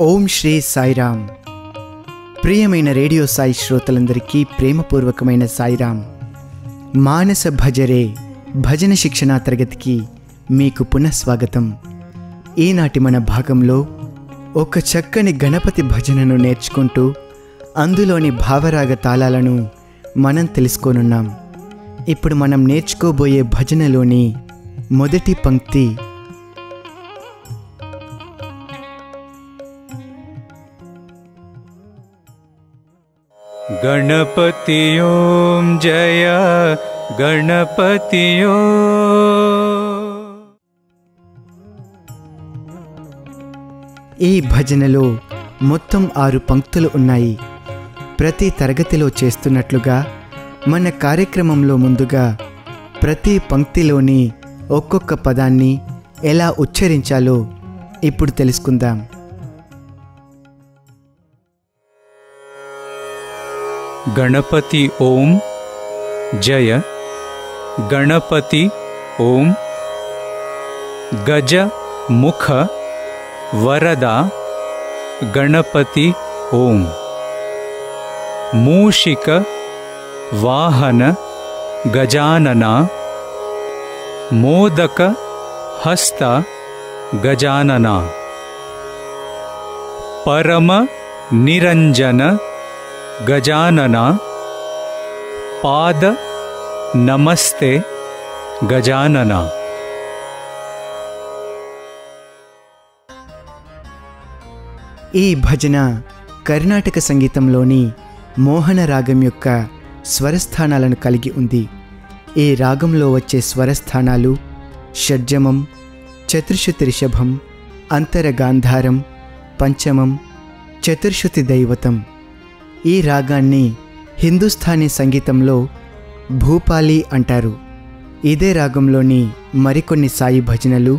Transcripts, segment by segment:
ఓం శ్రీ సాయిరామ్. ప్రియమైన రేడియో సాయి శ్రోతలందరికీ ప్రేమపూర్వకమైన సాయిరామ్. మానస భజరే భజన శిక్షణా తరగతికి మీకు పునఃస్వాగతం. ఈనాటి మన భాగంలో ఒక చక్కని గణపతి భజనను నేర్చుకుంటూ అందులోని భావరాగ తాళాలను మనం తెలుసుకోనున్నాం. ఇప్పుడు మనం నేర్చుకోబోయే భజనలోని మొదటి పంక్తి गणपति ओम जय गणपति ఈ భజనలో మొత్తం 6 పంక్తులు ఉన్నాయి. ప్రతి తరగతిలో చేస్తున్నట్లుగా మన కార్యక్రమంలో ముందుగా ప్రతి పంక్తిలోని ఒక్కొక్క పదాన్ని ఎలా ఉచ్చరించాలో ఇప్పుడు తెలుసుకుందాం. गणपति ओम जय गणपति ओम गज मुख वरदा गणपति ओम मूषिक वाहन गजानना मोदक हस्त गजानना परम निरंजन गजानना पाद नमस्ते गजानना. ఈ భజన కర్ణాటక సంగీతంలోని మోహన రాగం యొక్క స్వరస్థానాలను కలిగి ఉంది. ఈ రాగంలో వచ్చే స్వరస్థానాలు షడ్జమం, చతుర్శృతి రిషభం, అంతరగాంధారం, పంచమం, చతుర్శృతి దైవతం. ఈ రాగాన్ని హిందుస్థానీ సంగీతంలో భూపాలి అంటారు. ఇదే రాగంలోని మరికొన్ని సాయి భజనలు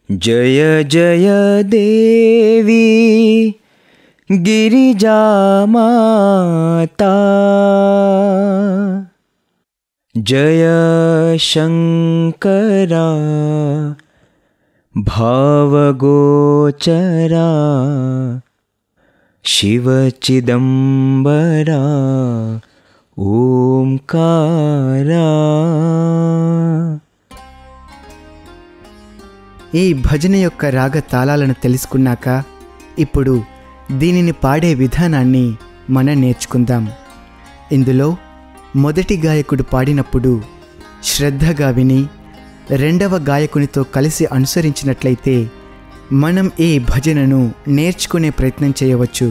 జయ జయ దేవి గిరిజామాతా జయ శంకరా భావగోచరా శివ చిదంబరా ఓంకారా. ఈ భజన యొక్క రాగ తాళాలను తెలుసుకున్నాక ఇప్పుడు దీనిని పాడే విధానాన్ని మనం నేర్చుకుందాం. ఇందులో మొదటి గాయకుడు పాడినప్పుడు శ్రద్ధగా విని రెండవ గాయకునితో కలిసి అనుసరించినట్లయితే మనం ఈ భజనను నేర్చుకునే ప్రయత్నం చేయవచ్చు.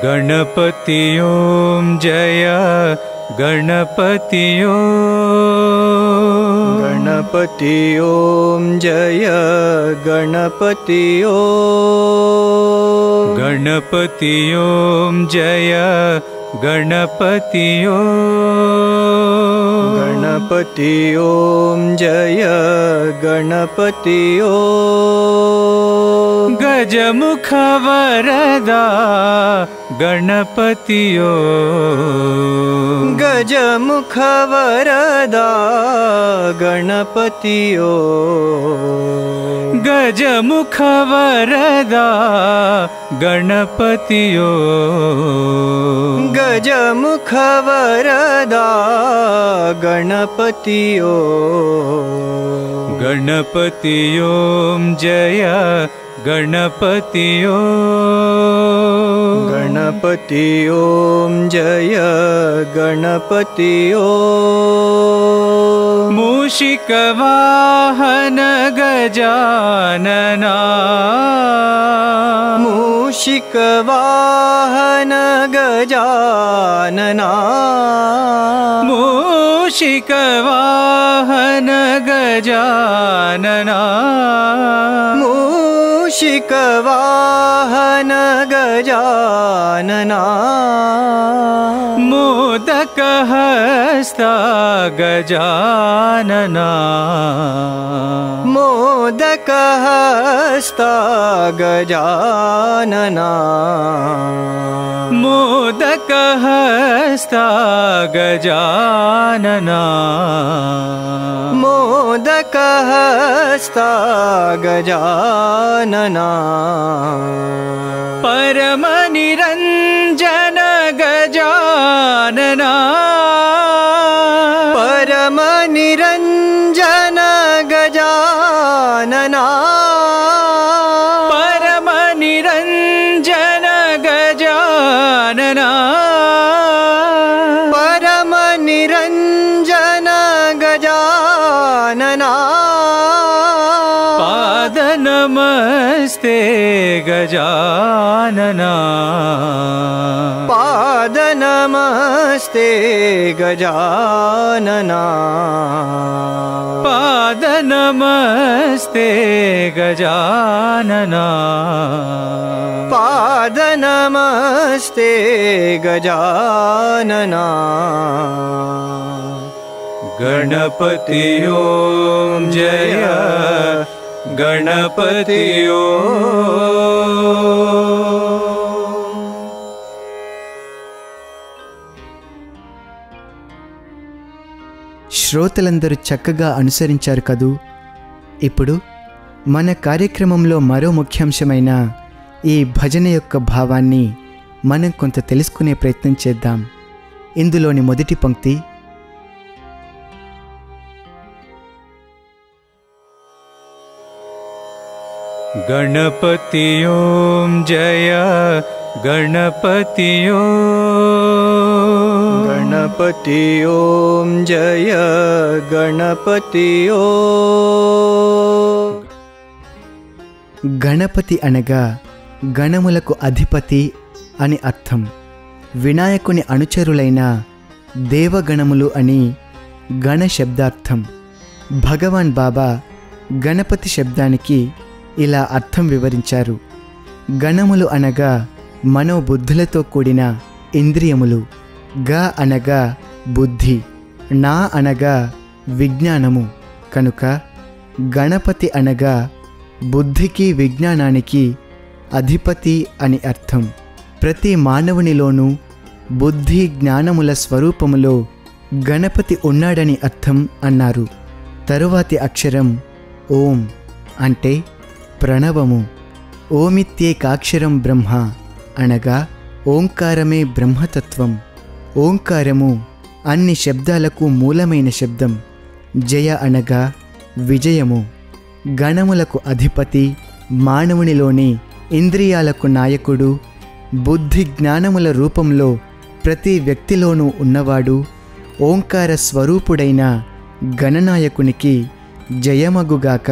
गणपति ओम जय गणपति ओम गणपति ओम जय गणपति ओम गणपति ओम जय गणपति ओम गणपति ओम जय गणपति ओम गजमुख वरदा गणपति ओम गजमुख वरदा गणपति ओम गजमुख वरदा गणपति ओम गजमुख वरदा गणपति ओम गणपति ओम जय गणपति ओम गणपति ओम जय गणपति ओम मूषिक वाहन गजानना मूषिक वाहन गजानना मूषिक वाहन गजानना मूषिक वाहन गजानना मोदक मोदकहस्ता गजानना मोदकहस्ता गजानना मोदकहस्ता गजानना मोदकहस्ता गजानना परमनिरञ्जन गजानना परमनिरञ्जन गजानना परमनिरञ्जन गजानना परमनिरञ्जन गजानना पादनमस्ते गजानना पादनमस्ते गजानना पादनमस्ते गजानना पादनमस्ते गजानना गणपति ओम जय गणपति శ్రోతలందరూ చక్కగా అనుసరించారు కదూ. ఇప్పుడు మన కార్యక్రమంలో మరో ముఖ్యాంశమైన ఈ భజన యొక్క భావాన్ని మనం కొంత తెలుసుకునే ప్రయత్నం చేద్దాం. ఇందులోని మొదటి పంక్తి गणपति ओम जय गणपति ओम गणपति ओम जय गणपति ओम గణపతి అనగా గణములకు అధిపతి అని అర్థం. వినాయకుని అనుచరులైన దేవగణములు అని గణ శబ్దార్థం. భగవాన్ బాబా గణపతి శబ్దానికి ఇలా అర్థం వివరించారు. గణములు అనగా మనోబుద్ధులతో కూడిన ఇంద్రియములు. గ అనగా బుద్ధి, నా అనగా విజ్ఞానము. కనుక గణపతి అనగా బుద్ధికి విజ్ఞానానికి అధిపతి అని అర్థం. ప్రతి మానవునిలోనూ బుద్ధి జ్ఞానముల స్వరూపములో గణపతి ఉన్నాడని అర్థం అన్నారు. తరువాతి అక్షరం ఓం అంటే ప్రణవము. ఓమిత్యేకాక్షరం బ్రహ్మ అనగా ఓంకారమే బ్రహ్మతత్వం. ఓంకారము అన్ని శబ్దాలకు మూలమైన శబ్దం. జయ అనగా విజయము. గణములకు అధిపతి, మానవునిలోని ఇంద్రియాలకు నాయకుడు, బుద్ధి జ్ఞానముల రూపంలో ప్రతి వ్యక్తిలోనూ ఉన్నవాడు, ఓంకార స్వరూపుడైన గణనాయకునికి జయమగుగాక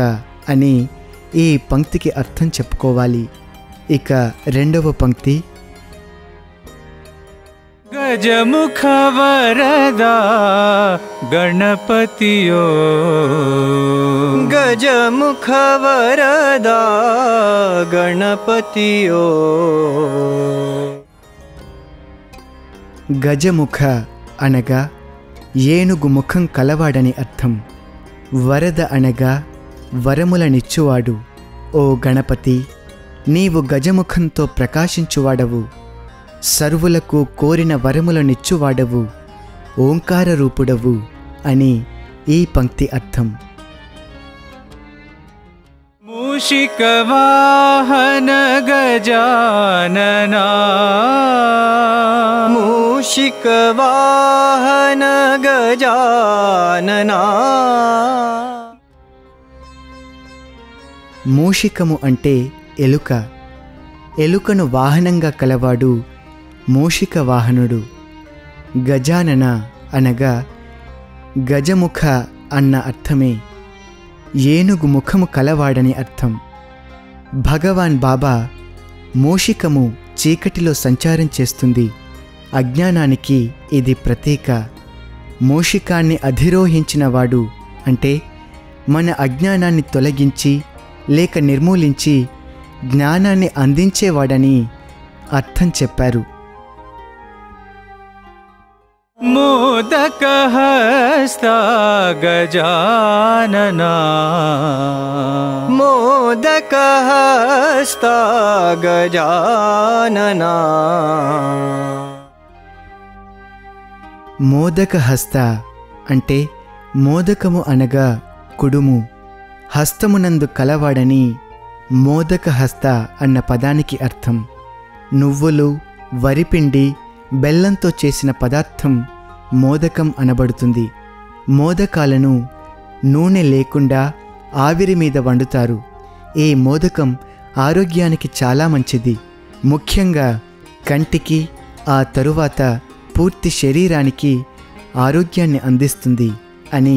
అని ఈ పంక్తికి అర్థం చెప్పుకోవాలి. ఇక రెండవ పంక్తి गजमुख वरदा गणपति ओम गजमुख वरदा गणपति ओम గజముఖ అనగా ఏనుగు ముఖం కలవాడని అర్థం. వరద అనగా వరములనిచ్చువాడు. ఓ గణపతి, నీవు గజముఖంతో ప్రకాశించువాడవు. సర్వులకు కోరిన వరములనిచ్చువాడవు, ఓంకార రూపుడవు అని ఈ పంక్తి అర్థం. मूषिक वाहन गजानना मूषिक वाहन गजानना మూషికము అంటే ఎలుక. ఎలుకను వాహనంగా కలవాడు మూషిక వాహనుడు. గజానన అనగా గజముఖ అన్న అర్థమే. ఏనుగు ముఖము కలవాడని అర్థం. భగవాన్ బాబా మూషికము చీకటిలో సంచారం చేస్తుంది. అజ్ఞానానికి ఇది ప్రతీక. మూషికాన్ని అధిరోహించినవాడు అంటే మన అజ్ఞానాన్ని తొలగించి లేక నిర్మూలించి జ్ఞానాన్ని అందించేవాడని అర్థం చెప్పారు. मोदकहस्ता गजानना मोदकहस्ता गजानना మోదకహస్త అంటే మోదకము అనగా కుడుము, హస్తమునందు కలవాడని మోదకహస్త అన్న పదానికి అర్థం. నువ్వులు, వరిపిండి, బెల్లంతో చేసిన పదార్థం మోదకం అనబడుతుంది. మోదకాలను నూనె లేకుండా ఆవిరి మీద వండుతారు. ఈ మోదకం ఆరోగ్యానికి చాలా మంచిది. ముఖ్యంగా కంటికి, ఆ తరువాత పూర్తి శరీరానికి ఆరోగ్యాన్ని అందిస్తుంది అని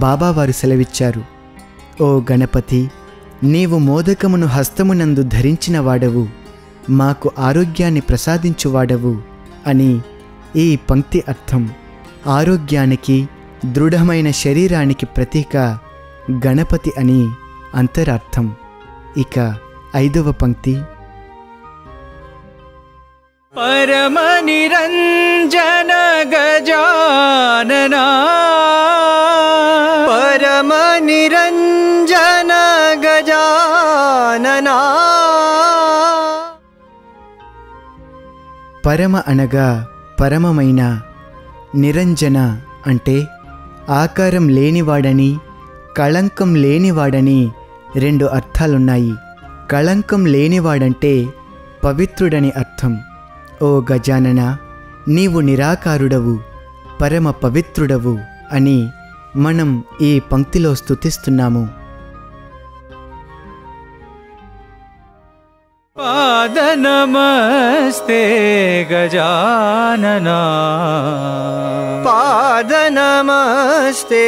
బాబావారు సెలవిచ్చారు. ఓ గణపతి, నీవు మోదకమును హస్తమునందు ధరించిన వాడవు, మాకు ఆరోగ్యాన్ని ప్రసాదించువాడవు అని ఈ పంక్తి అర్థం. ఆరోగ్యానికి, దృఢమైన శరీరానికి ప్రతీక గణపతి అని అంతరార్థం. ఇక 5వ పంక్తి. परम निरंजन गजानना परम निरंजन गजानना పరమ అనగా పరమమైన, నిరంజన అంటే ఆకారం లేనివాడని, కళంకం లేనివాడని 2 అర్థాలున్నాయి. కళంకం లేనివాడంటే పవిత్రుడని అర్థం. ఓ గజానన, నీవు నిరాకారుడవు, పరమ పవిత్రుడవు అని మనం ఈ పంక్తిలో స్తుతిస్తున్నాము. पाद नमस्ते गजानना पाद नमस्ते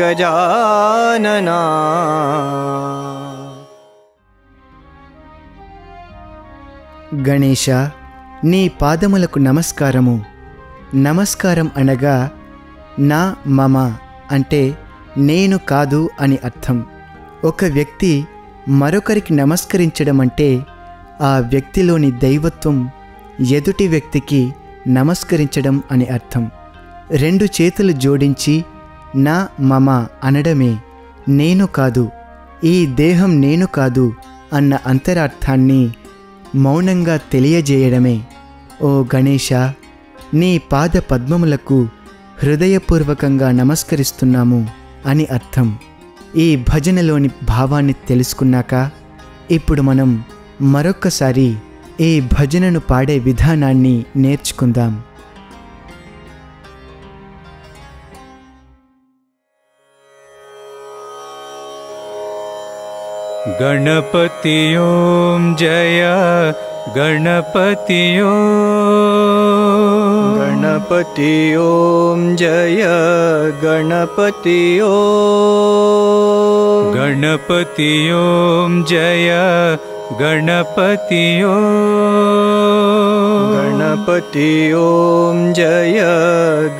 गजानना గణేశ, నీ పాదములకు నమస్కారము. నమస్కారం అనగా నా మమ అంటే నేను కాదు అని అర్థం. ఒక వ్యక్తి మరొకరికి నమస్కరించడం అంటే ఆ వ్యక్తిలోని దైవత్వం ఎదుటి వ్యక్తికి నమస్కరించడం అని అర్థం. 2 చేతులు జోడించి నా మమ అనడమే నేను కాదు, ఈ దేహం నేను కాదు అన్న అంతరార్థాన్ని మౌనంగా తెలియజేయడమే. ఓ గణేశ, నీ పాద పద్మములకు హృదయపూర్వకంగా నమస్కరిస్తున్నాము అని అర్థం. ఈ భజనలోని భావాన్ని తెలుసుకున్నాక ఇప్పుడు మనం మరొక్కసారి ఈ భజనను పాడే విధానాన్ని నేర్చుకుందాం. गणपति ओम जय गणपति ओम गणपति ओम जय गणपति ओम गणपति ओम जय गणपति ओम गणपति ओम जय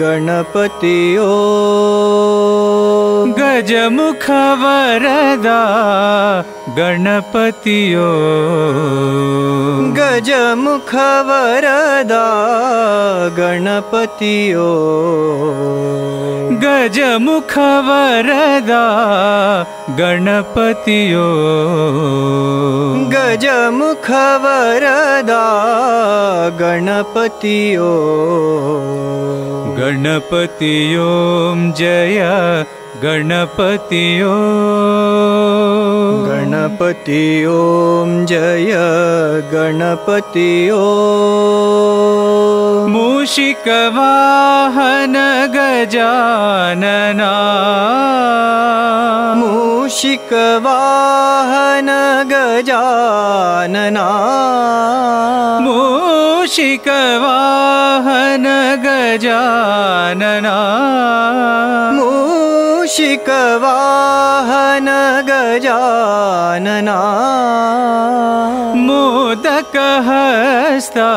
गणपति ओम गजमुख वरदा गणपति ओम गजमुख वरदा गणपति ओम गजमुख वरदा गणपति ओम गजमुख वरदा गणपति ओम गणपति ओम जय गणपति ओम गणपति ओम जय गणपति ओम मूषिक वाहन गजानना मूषिक वाहन गजानना मूषिक वाहन गजानना मूषिक वाहन गजानना मोदक हस्ता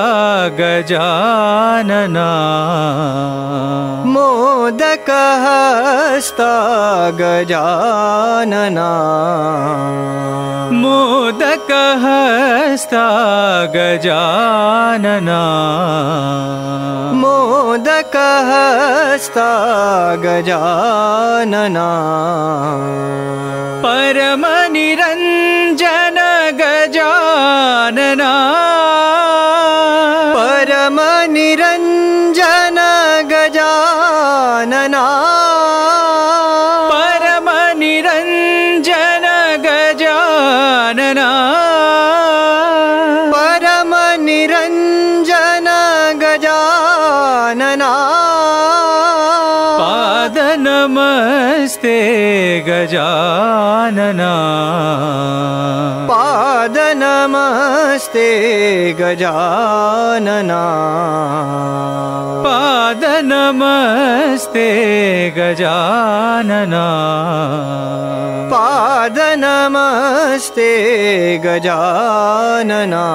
गजानना मोदक हस्ता गजानना मोदक हस्ता गजानना मोदक पुस्तकहस्ता गजानना परमनिरञ्जन गजानना परमनिरञ्जन गजानना परमनिरञ्जन गजानना परमनिरञ्जन गजानना पादनमस्ते गजानना पादनमस्ते गजानना पादनमस्ते गजानना पादनमस्ते गजानना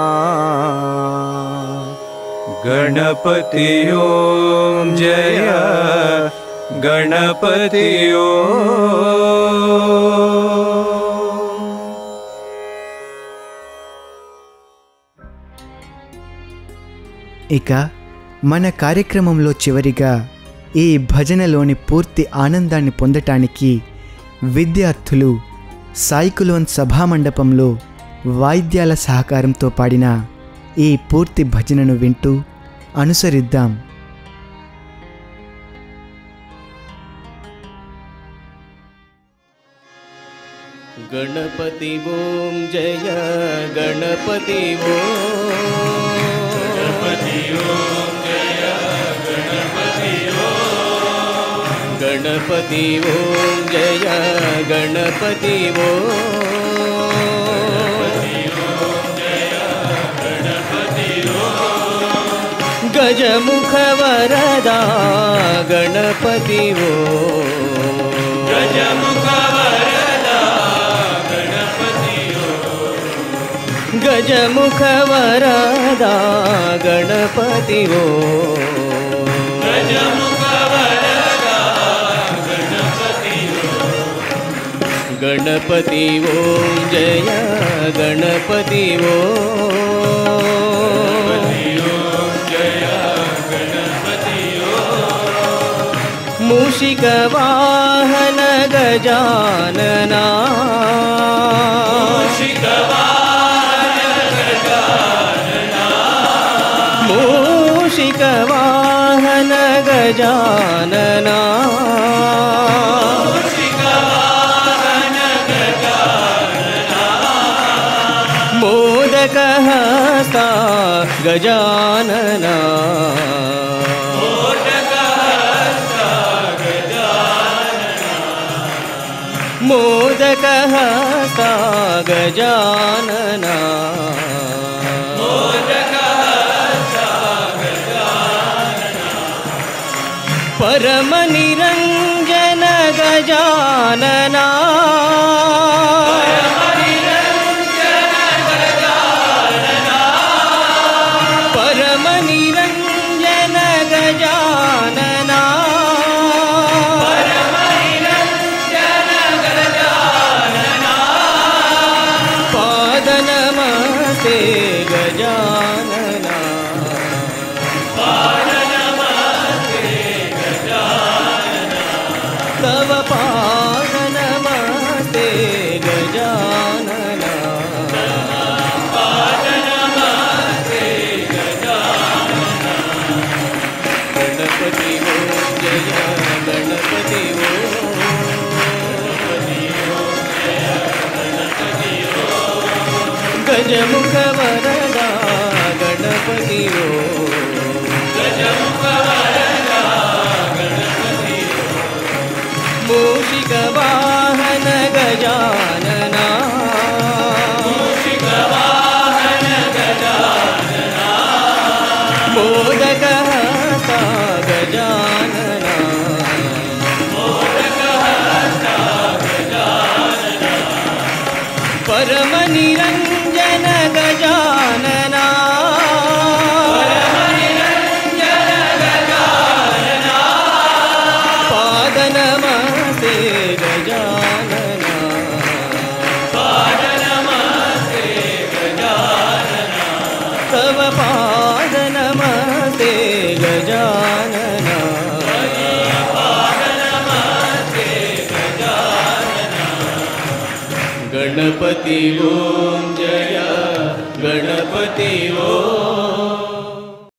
गणपति ओम जय गणपति ఇక మన కార్యక్రమంలో చివరిగా ఈ భజనలోని పూర్తి ఆనందాన్ని పొందటానికి విద్యార్థులు సాయికులోన్ సభామండపంలో వాయిద్యాల సహకారంతో పాడిన ఈ పూర్తి భజనను వింటూ అనుసరిద్దాం. गणपति ओम जय गणपति ओम गणपति ओम जय गणपति ओम गणपति ओम जय गणपति ओम गजमुख वरदा गणपति ओम गजमुख गजमुख वरदा गणपति ओम गजमुख वरदा गणपति ओम गणपति ओम जय गणपति ओम जय गणपति ओम मूषिक वाहन गजानना मूषिक मूषिक वाहन गजानना मूषिक वाहन गजानना मोदक हस्ता गजानना मोदक हस्ता गजानना मोदक हस्ता गजानना परम निरंजन गजानना परम निरंजन गजानना परम निरंजन गजानना पाद नमस्ते गजानना तव पाद नमस्ते गजानना पाद नमस्ते गजानना गणपति ओम जय गणपति ओम गजमुख वरदा गणपति ओम गजमुख वरदा मूषिक वाहन गजानना मूषिक वाहन गजानना मोदक हस्ता गजानना मोदक हस्ता गजानना परम निरंजन गजानना परम निरंजन गजानना पाद नमस्ते गजानना पाद नमस्ते गजानना तव पाद नमस्ते गजानना गणपति ओम जय गणपति ओम